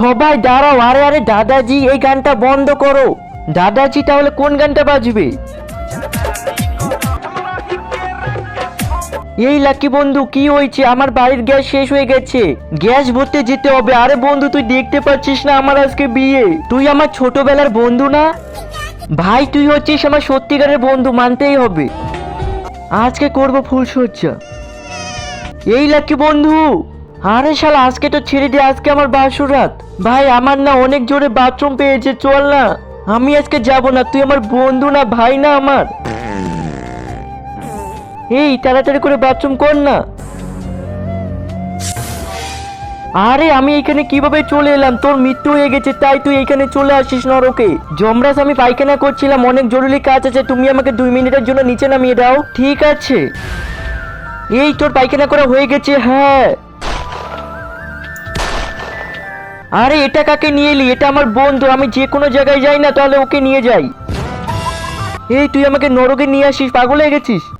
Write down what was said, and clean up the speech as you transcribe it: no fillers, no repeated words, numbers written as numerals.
সবাই দাঁড়াও। আরে আরে দাদাজি, এই গানটা বন্ধ করো। দাদাজি, তাহলে কোন গানটা বাজবে? এই লাকি বন্ধু, কি হয়েছে? আমার বাড়ির গ্যাস শেষ হয়ে গেছে, গ্যাস ভরতে যেতে হবে। আরে বন্ধু, তুই দেখতে পাচ্ছিস না আমার আজকে বিয়ে? তুই আমার ছোটবেলার বন্ধু না ভাই? তুই হচ্ছিস আমার সত্যিকারের বন্ধু, মানতেই হবে। আজকে করব ফুলসজ্জা। এই লাকি বন্ধু, আরে শালা আজকে তো ছেড়ে দে, আজকে আমার বাসুরাত। ভাই আমার না অনেক জোরে বাথরুম পেয়েছে, চল না। আমি আজকে যাব না, তুই আমার বন্ধু না ভাই না আমার? এই তাড়াতাড়ি করে বাথরুম কর না। আরে আমি এখানে কিভাবে চলে এলাম? তোর মৃত্যু হয়ে গেছে তাই তুই এখানে চলে আসিস নরকে। যমরাজ, আমি পায়খানা করছিলাম, অনেক জরুরি কাজ আছে, তুমি আমাকে 2 মিনিটের জন্য নিচে নামিয়ে দাও। ঠিক আছে। এই তোর পায়খানা করা হয়ে গেছে? হ্যাঁ। আরে এটা কাকে নিয়ে এলি? এটা আমার বন্ধু, আমি যে কোনো জায়গায় যাই না তাহলে ওকে নিয়ে যাই। এই তুই আমাকে নরকে নিয়ে আসিস, পাগল হয়ে গেছিস?